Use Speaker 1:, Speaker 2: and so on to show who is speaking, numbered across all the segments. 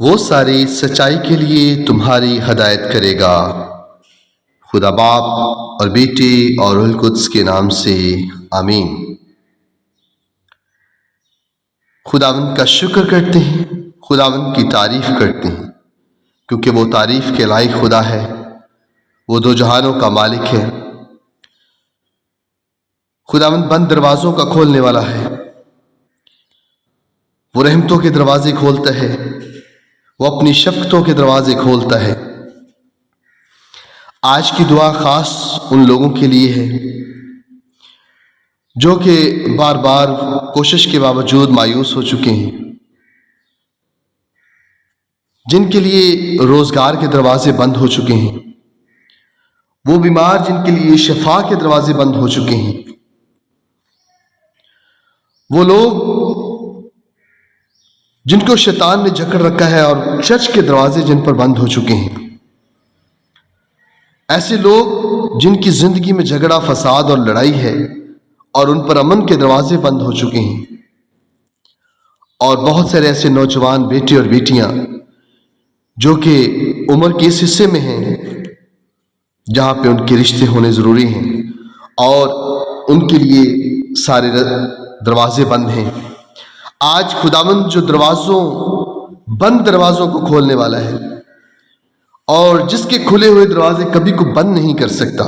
Speaker 1: وہ ساری سچائی کے لیے تمہاری ہدایت کرے گا۔ خدا باپ اور بیٹے اور روح القدس کے نام سے آمین۔ خداوند کا شکر کرتے ہیں، خداوند کی تعریف کرتے ہیں، کیونکہ وہ تعریف کے لائق خدا ہے، وہ دو جہانوں کا مالک ہے۔ خداوند بند دروازوں کا کھولنے والا ہے، وہ رحمتوں کے دروازے کھولتا ہے، وہ اپنی شفقتوں کے دروازے کھولتا ہے۔ آج کی دعا خاص ان لوگوں کے لیے ہے جو کہ بار بار کوشش کے باوجود مایوس ہو چکے ہیں، جن کے لیے روزگار کے دروازے بند ہو چکے ہیں، وہ بیمار جن کے لیے شفا کے دروازے بند ہو چکے ہیں، وہ لوگ جن کو شیطان نے جکڑ رکھا ہے اور چرچ کے دروازے جن پر بند ہو چکے ہیں، ایسے لوگ جن کی زندگی میں جھگڑا، فساد اور لڑائی ہے اور ان پر امن کے دروازے بند ہو چکے ہیں، اور بہت سارے ایسے نوجوان بیٹے اور بیٹیاں جو کہ عمر کے اس حصے میں ہیں جہاں پہ ان کے رشتے ہونے ضروری ہیں اور ان کے لیے سارے دروازے بند ہیں۔ آج خداوند جو بند دروازوں کو کھولنے والا ہے اور جس کے کھلے ہوئے دروازے کبھی کو بند نہیں کر سکتا،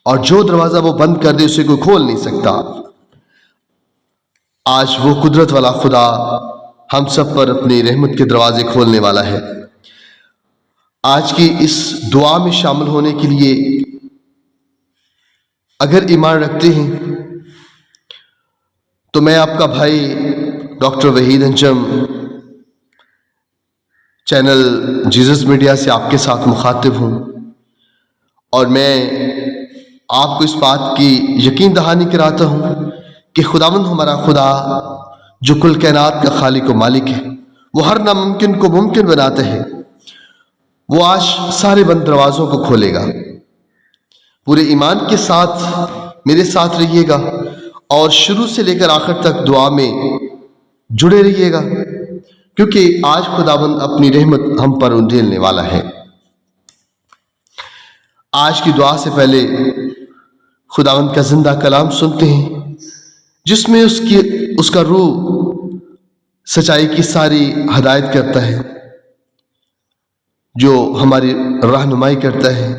Speaker 1: اور جو دروازہ وہ بند کر دے اسے کوئی کھول نہیں سکتا، آج وہ قدرت والا خدا ہم سب پر اپنی رحمت کے دروازے کھولنے والا ہے۔ آج کی اس دعا میں شامل ہونے کے لیے اگر ایمان رکھتے ہیں تو میں آپ کا بھائی ڈاکٹر وحید انجم چینل جیزس میڈیا سے آپ کے ساتھ مخاطب ہوں، اور میں آپ کو اس بات کی یقین دہانی کراتا ہوں کہ خداوند ہمارا خدا جو کل کائنات کا خالق و مالک ہے، وہ ہر ناممکن کو ممکن بناتا ہے۔ وہ آج سارے بند دروازوں کو کھولے گا۔ پورے ایمان کے ساتھ میرے ساتھ رہیے گا اور شروع سے لے کر آخر تک دعا میں جڑے رہیے گا، کیونکہ آج خداوند اپنی رحمت ہم پر انڈیلنے والا ہے۔ آج کی دعا سے پہلے خداوند کا زندہ کلام سنتے ہیں، جس میں اس کا روح سچائی کی ساری ہدایت کرتا ہے، جو ہماری رہنمائی کرتا ہے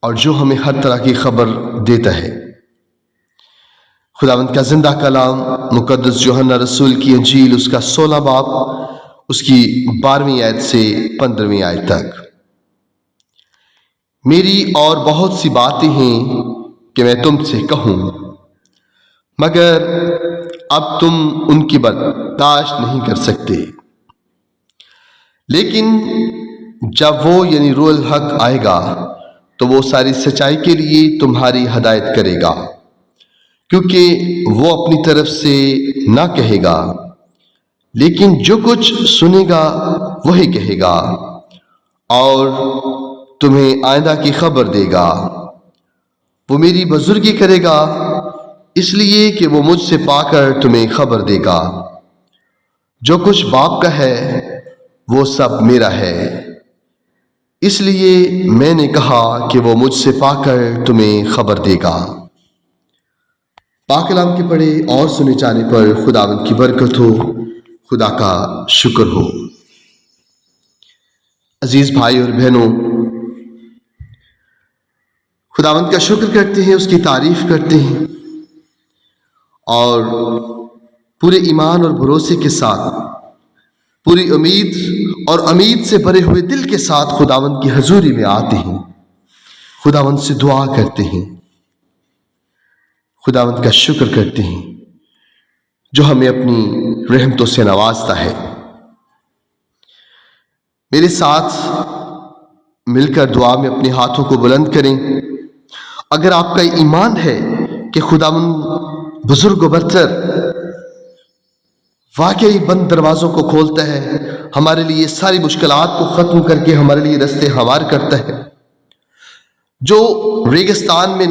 Speaker 1: اور جو ہمیں ہر طرح کی خبر دیتا ہے۔ خداوند کا زندہ کلام مقدس یوحنا رسول کی انجیل، اس کا 16 باب، اس کی 12ویں آیت سے 15ویں آیت تک۔ میری اور بہت سی باتیں ہیں کہ میں تم سے کہوں، مگر اب تم ان کی برداشت نہیں کر سکتے۔ لیکن جب وہ یعنی روح الحق آئے گا تو وہ ساری سچائی کے لیے تمہاری ہدایت کرے گا، کیونکہ وہ اپنی طرف سے نہ کہے گا، لیکن جو کچھ سنے گا وہی کہے گا، اور تمہیں آئندہ کی خبر دے گا۔ وہ میری بزرگی کرے گا، اس لیے کہ وہ مجھ سے پا کر تمہیں خبر دے گا۔ جو کچھ باپ کا ہے وہ سب میرا ہے، اس لیے میں نے کہا کہ وہ مجھ سے پا کر تمہیں خبر دے گا۔ پاک کلام کے پڑھے اور سنے جانے پر خداوند کی برکت ہو، خدا کا شکر ہو۔ عزیز بھائی اور بہنوں، خداوند کا شکر کرتے ہیں، اس کی تعریف کرتے ہیں، اور پورے ایمان اور بھروسے کے ساتھ، پوری امید اور امید سے بھرے ہوئے دل کے ساتھ خداوند کی حضوری میں آتے ہیں، خداوند سے دعا کرتے ہیں، خداوند کا شکر کرتے ہیں جو ہمیں اپنی رحمتوں سے نوازتا ہے۔ میرے ساتھ مل کر دعا میں اپنے ہاتھوں کو بلند کریں۔ اگر آپ کا ایمان ہے کہ خداوند بزرگ و برتر واقعی بند دروازوں کو کھولتا ہے، ہمارے لیے ساری مشکلات کو ختم کر کے ہمارے لیے راستے ہموار کرتا ہے، جو ریگستان میں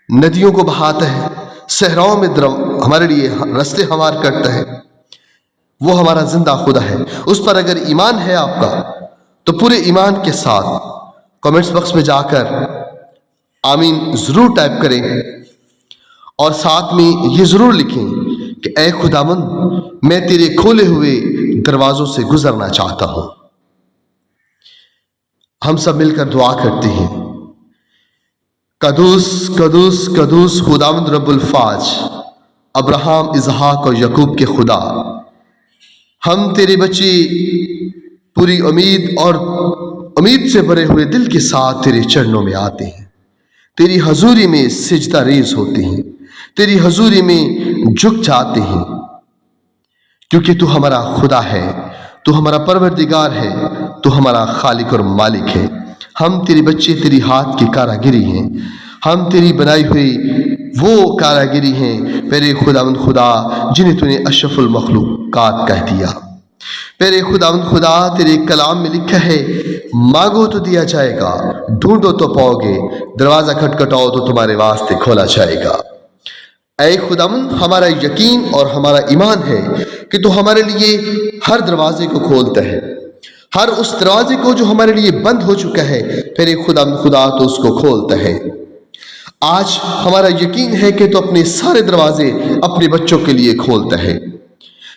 Speaker 1: ندیوں کو بہاتا ہے، صحراؤں میں ہمارے لیے راستے ہموار کرتا ہے، وہ ہمارا زندہ خدا ہے. اس پر اگر ایمان ہے آپ کا تو پورے ایمان کے ساتھ کمنٹس باکس میں جا کر آمین ضرور ٹائپ کریں اور ساتھ میں یہ ضرور لکھیں کہ اے خداوند میں تیرے کھولے ہوئے دروازوں سے گزرنا چاہتا ہوں. ہم سب مل کر دعا کرتے ہیں. قدوس قدوس قدوس خداوند رب الفاج، ابراہم، اسحاق اور یعقوب کے خدا، ہم تیرے بچے پوری امید سے بھرے ہوئے دل کے ساتھ تیرے چرنوں میں آتے ہیں، تیری حضوری میں سجدہ ریز ہوتے ہیں، تیری حضوری میں جھک جاتے ہیں، کیونکہ تو ہمارا خدا ہے، تو ہمارا پروردگار ہے، تو ہمارا خالق اور مالک ہے. ہم تیرے بچے تیری ہاتھ کی کاراگری ہیں، ہم تیری بنائی ہوئی وہ کاراگری ہیں پیرے خداوند خدا جنہیں تو نے اشرف المخلوقات کہہ دیا. پیرے خداوند خدا تیرے کلام میں لکھا ہے مانگو تو دیا جائے گا، ڈھونڈو تو پاؤ گے، دروازہ کھٹکھٹاؤ تو تمہارے واسطے کھولا جائے گا. اے خداوند ہمارا یقین اور ہمارا ایمان ہے کہ تو ہمارے لیے ہر دروازے کو کھولتا ہے، ہر اس دروازے کو جو ہمارے لیے بند ہو چکا ہے پیرے خداوند خدا تو اس کو کھولتا ہے. آج ہمارا یقین ہے کہ تو اپنے سارے دروازے اپنے بچوں کے لیے کھولتا ہے.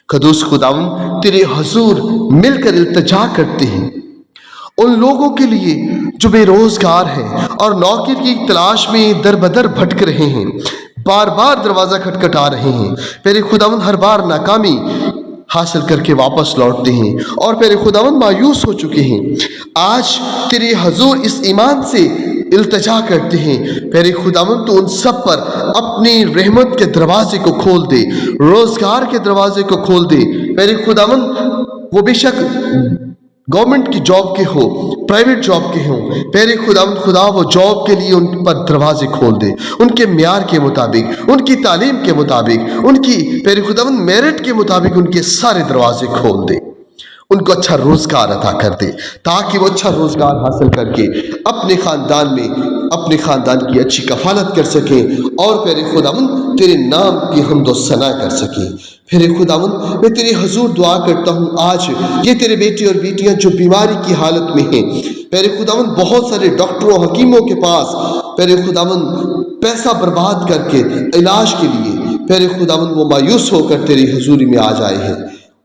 Speaker 1: قدوس خداوند تیرے حضور مل کر التجا کرتے ہیں ان لوگوں کے لیے جو بے روزگار ہیں اور نوکری کی تلاش میں در بدر بھٹک رہے ہیں، بار بار دروازہ کھٹکھٹا رہے ہیں. پیرے خداوند ہر بار ناکامی حاصل کر کے واپس لوٹتے ہیں اور پیرے خداوند مایوس ہو چکے ہیں. آج تیرے حضور اس ایمان سے التجا کرتے ہیں پیرے خداوند تو ان سب پر اپنی رحمت کے دروازے کو کھول دے، روزگار کے دروازے کو کھول دے. پیرے خداوند وہ بے شک گورنمنٹ کی جاب کے ہو، پرائیویٹ جاب کے ہوں، پیرے خداوند خدا وہ جاب کے لیے ان پر دروازے کھول دے، ان کے معیار کے مطابق، ان کی تعلیم کے مطابق، ان کی پیرے خداوند میرٹ کے مطابق ان کے سارے دروازے کھول دے. ان کو اچھا روزگار عطا کر دے تاکہ وہ اچھا روزگار حاصل کر کے اپنے خاندان کی اچھی کفالت کر سکیں اور پیرے خداوند تیرے نام کی حمد و ثنا کر سکیں. پیرے خداوند میں تیرے حضور دعا کرتا ہوں آج یہ تیرے بیٹے اور بیٹیاں جو بیماری کی حالت میں ہیں، پیرے خداوند بہت سارے ڈاکٹروں حکیموں کے پاس پیرے خداوند پیسہ برباد کر کے علاج کے لیے پیرے خداوند وہ مایوس ہو کر تیری حضوری میں آ جائے ہیں.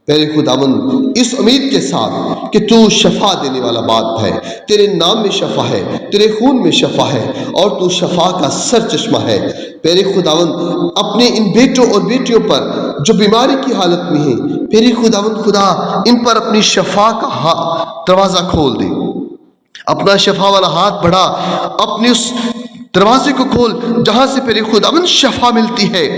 Speaker 1: پیرے خداوند اس امید کے ساتھ کہ تو شفا دینے والا بات ہے، تیرے نام میں شفا ہے، تیرے خون میں شفا ہے اور تو شفا کا سر چشمہ ہے. پیرے خداوند اپنے ان بیٹوں اور بیٹیوں پر جو بیماری کی حالت میں ہیں پیرے خداوند خدا ان پر اپنی شفا کا دروازہ کھول دے، اپنا شفا والا ہاتھ بڑھا، اپنے اس دروازے کو کھول جہاں سے پیرے خداوند شفا ملتی ہے.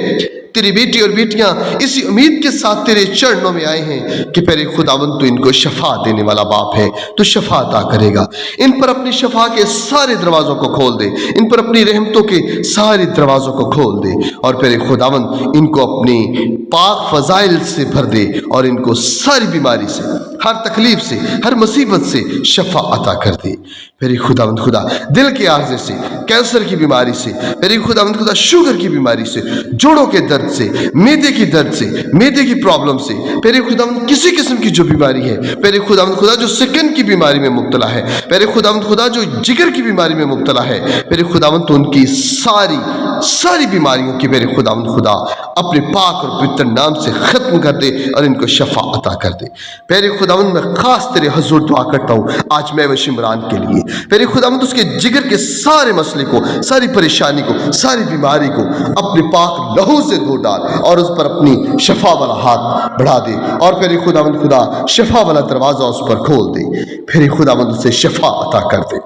Speaker 1: تیری بیٹی اور بیٹیاں اسی امید کے ساتھ تیرے چرنوں میں آئے ہیں کہ پیرے خداوند تو ان کو شفا دینے والا باپ ہے، تو شفا عطا کرے گا. ان پر اپنی شفا کے سارے دروازوں کو کھول دے، ان پر اپنی رحمتوں کے سارے دروازوں کو کھول دے اور پیرے خداوند ان کو اپنی پاک فضائل سے بھر دے اور ان کو ساری بیماری سے، ہر تکلیف سے، ہر مصیبت سے شفا عطا کر دے. پیرے خداوند خدا دل کے عارضے سے، کینسر کی بیماری سے، پیرے خداوند خدا شوگر کی بیماری سے، جوڑوں کے درد سے، معدے کی درد سے، معدے کی پرابلم سے، پیرے خداوند کسی قسم کی جو بیماری ہے، پیرے خداوند خدا جو سکن کی بیماری میں مبتلا ہے، پیرے خداوند خدا جو جگر کی بیماری میں مبتلا ہے، پیرے خداوند تو ان کی ساری بیماریوں کی پیرے خداوند خدا اپنے پاک اور پوتر نام سے ختم کر دے اور ان کو شفا عطا کر دے. پیرے خداوند میں خاص تیرے حضور دعا کرتا ہوں آج میں عمران کے لیے، پیرے خداوند اس کے جگر کے سارے مسئلے کو، ساری پریشانی کو، ساری بیماری کو اپنے پاک لہو سے دھو ڈال اور اس پر اپنی شفا والا ہاتھ بڑھا دے اور پیرے خداوند خدا شفا والا دروازہ اس پر کھول دے. پیرے خداوند اسے شفا عطا کر دے.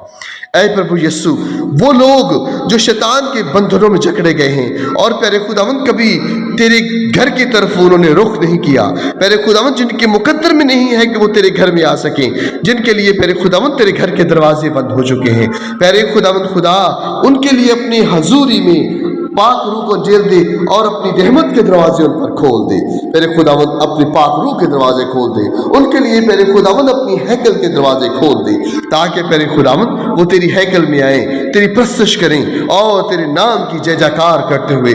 Speaker 1: اے پربھو یسوع، وہ لوگ جو شیطان کے بندھنوں میں جکڑے گئے ہیں اور پیرے خداوند کبھی تیرے گھر کی طرف انہوں نے رخ نہیں کیا، پیرے خداوند جن کے مقدر میں نہیں ہے کہ وہ تیرے گھر میں آ سکیں، جن کے لیے پیرے خداوند تیرے گھر کے دروازے بند ہو چکے ہیں، پیرے خداوند خدا ان کے لیے اپنی حضوری میں پاک روح کو جیل دے اور اپنی رحمت کے دروازے ان پر کھول دے. پیرے خداوند اپنی پاک روح کے دروازے کھول دے ان کے لیے. پیرے خداوند اپنی ہیکل کے دروازے کھول دے تاکہ پیرے خداوند وہ تیری ہیکل میں آئیں، تیری پرستش کریں اور تیرے نام کی جے جاکار کرتے ہوئے